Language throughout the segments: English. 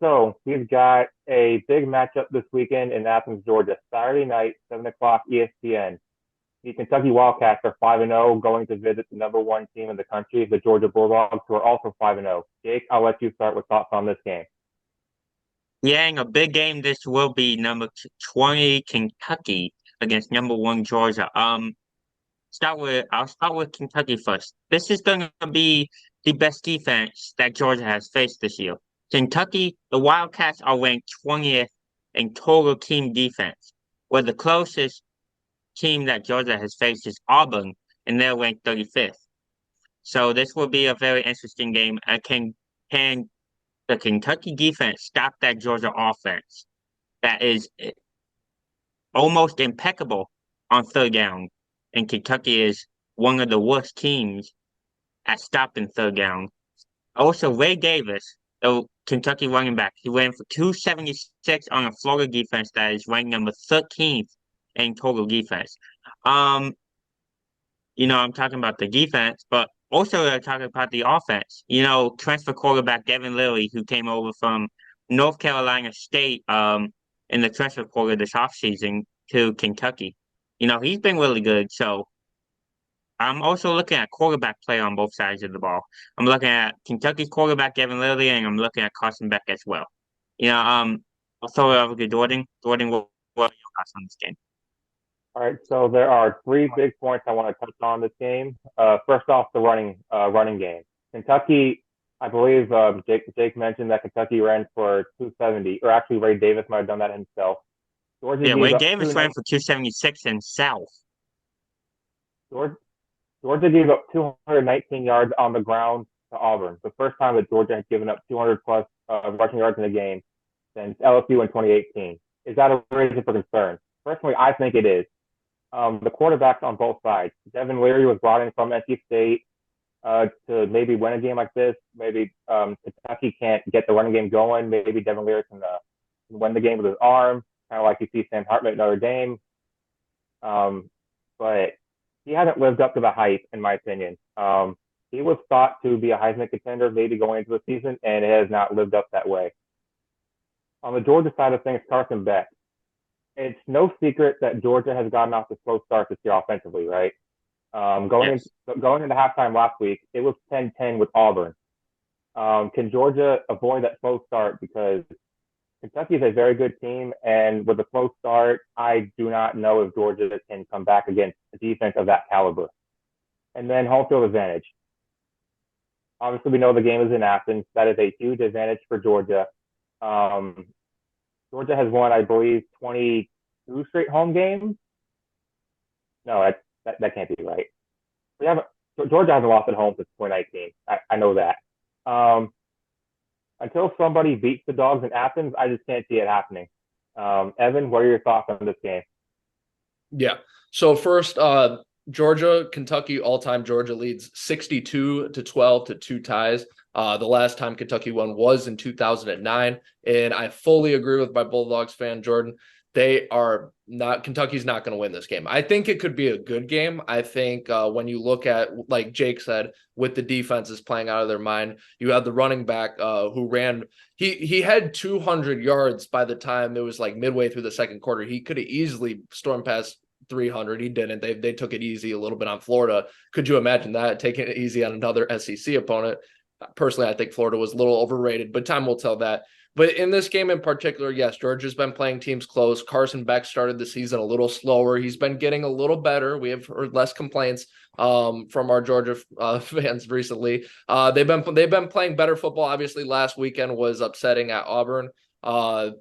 So we've got a big matchup this weekend in Athens, Georgia. Saturday night, 7 o'clock ESPN. The Kentucky Wildcats are 5-0, going to visit the number one team in the country, the Georgia Bulldogs, who are also 5-0. Jake, I'll let you start with thoughts on this game. Yeah, in a big game, this will be number 20 Kentucky against number one Georgia. I'll start with Kentucky first. This is going to be the best defense that Georgia has faced this year. Kentucky, the Wildcats are ranked 20th in total team defense, where the closest team that Georgia has faced is Auburn, and they're ranked 35th. So this will be a very interesting game. Can the Kentucky defense stopped that Georgia offense that is almost impeccable on third down. And Kentucky is one of the worst teams at stopping third down. Also, Ray Davis, the Kentucky running back, he ran for 276 on a Florida defense that is ranked number 13th in total defense. Um, I'm talking about the defense, but also talking about the offense. Transfer quarterback Devin Leary, who came over from North Carolina State in the transfer portal this offseason to Kentucky. He's been really good. So I'm also looking at quarterback play on both sides of the ball. I'm looking at Kentucky's quarterback Devin Leary, and I'm looking at Carson Beck as well. I'll throw it over to Jordan. Jordan, what are your thoughts on this game? All right, so there are three big points I want to touch on this game. First off, the running game. Kentucky, I believe Jake mentioned that Kentucky ran for 270, or actually Ray Davis might have done that himself. Georgia Yeah, gave Wade up two Davis ran for 276 in South. Georgia, Georgia gave up 219 yards on the ground to Auburn. The first time that Georgia has given up 200 plus rushing yards in a game since LSU in 2018. Is that a reason for concern? Personally, I think it is. The quarterbacks on both sides. Devin Leary was brought in from NC State to maybe win a game like this. Maybe Kentucky can't get the running game going. Maybe Devin Leary can win the game with his arm, kind of like you see Sam Hartman at Notre Dame. But he hasn't lived up to the hype, in my opinion. He was thought to be a Heisman contender maybe going into the season, and it has not lived up that way. On the Georgia side of things, Carson Beck. It's no secret that Georgia has gotten off to slow start this year offensively, right? Yes. Going into halftime last week, it was 10-10 with Auburn. Can Georgia avoid that slow start? Because Kentucky is a very good team, and with a slow start, I do not know if Georgia can come back against a defense of that caliber. And then home field advantage. Obviously, we know the game is in Athens. That is a huge advantage for Georgia. Um, Georgia has won, I believe, 22 straight home games. No, that can't be right. We haven't. Georgia hasn't lost at home since 2019. I know that. Um, until somebody beats the Dogs in Athens, I just can't see it happening. Evan, what are your thoughts on this game? Yeah. So first, Georgia, Kentucky, all-time Georgia leads 62-12 to two ties. The last time Kentucky won was in 2009, and I fully agree with my Bulldogs fan, Jordan. Kentucky's not going to win this game. I think it could be a good game. I think when you look at, like Jake said, with the defenses playing out of their mind, you have the running back who ran. He had 200 yards by the time it was like midway through the second quarter. He could have easily stormed past 300. He didn't. They took it easy a little bit on Florida. Could you imagine that, taking it easy on another SEC opponent? Personally, I think Florida was a little overrated, but time will tell that. But in this game in particular, yes, Georgia's been playing teams close. Carson Beck started the season a little slower. He's been getting a little better. We have heard less complaints from our Georgia fans recently. They've been playing better football. Obviously, last weekend was upsetting at Auburn. But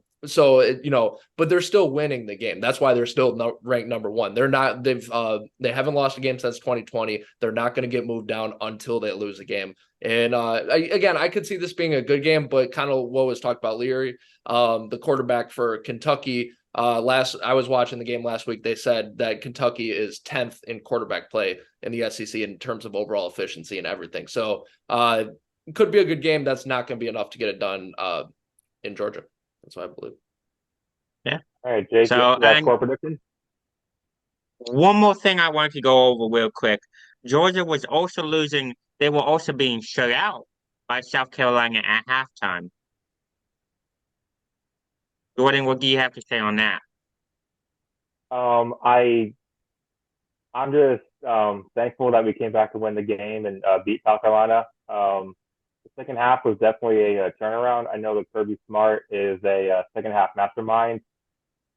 they're still winning the game. That's why they're still ranked number one. They haven't lost a game since 2020. They're not going to get moved down until they lose a game. And I could see this being a good game, but kind of what was talked about Leary, the quarterback for Kentucky. I was watching the game last week. They said that Kentucky is 10th in quarterback play in the SEC in terms of overall efficiency and everything. So it could be a good game. That's not going to be enough to get it done in Georgia. That's what I believe. Yeah. All right, Jake, So, you got and score prediction? one more thing I wanted to go over real quick. Georgia was also losing. They were also being shut out by South Carolina at halftime. Jordan, what do you have to say on that? I I'm just thankful that we came back to win the game and beat South Carolina. The second half was definitely a turnaround. I know that Kirby Smart is a second half mastermind.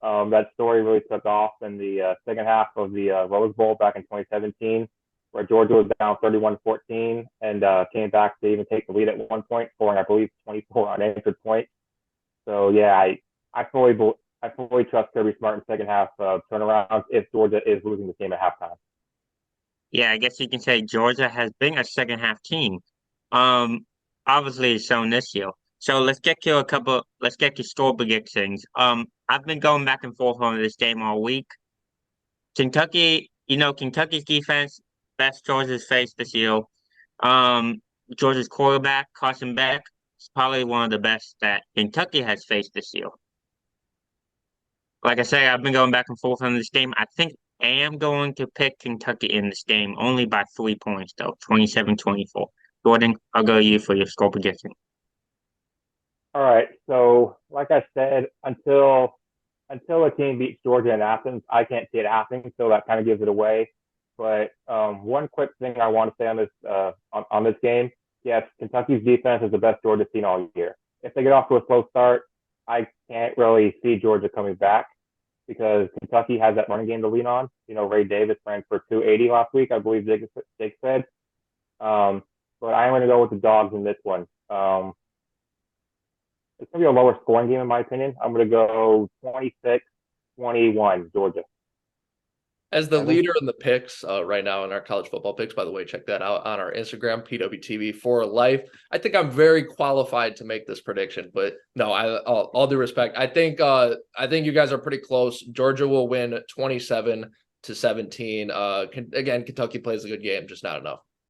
That story really took off in the second half of the Rose Bowl back in 2017, where Georgia was down 31-14 and came back to even take the lead at one point, scoring, I believe, 24 unanswered points. So yeah, I fully trust Kirby Smart in second half turnarounds if Georgia is losing the game at halftime. Yeah, I guess you can say Georgia has been a second half team. Um, Obviously it's shown this year. So let's get to score predictions. I've been going back and forth on this game all week. Kentucky's defense, best Georgia's faced this year. Um, Georgia's quarterback, Carson Beck, is probably one of the best that Kentucky has faced this year. Like I say, I've been going back and forth on this game. I think I am going to pick Kentucky in this game, only by 3 points, though, 27-24. Jordan, I'll go to you for your score prediction. All right, so like I said, until a team beats Georgia in Athens, I can't see it happening. So that kind of gives it away. But one quick thing I want to say on this game, yes, Kentucky's defense is the best Georgia's seen all year. If they get off to a slow start, I can't really see Georgia coming back because Kentucky has that running game to lean on. You know, Ray Davis ran for 280 last week, I believe Jake said. But I'm going to go with the dogs in this one. It's going to be a lower scoring game, in my opinion. I'm going to go 26-21, Georgia. As the Evan? leader in the picks right now in our college football picks, by the way, check that out on our Instagram, PWTB for life. I think I'm very qualified to make this prediction, but no, all due respect, I think you guys are pretty close. Georgia will win 27-17. Again, Kentucky plays a good game, just not enough.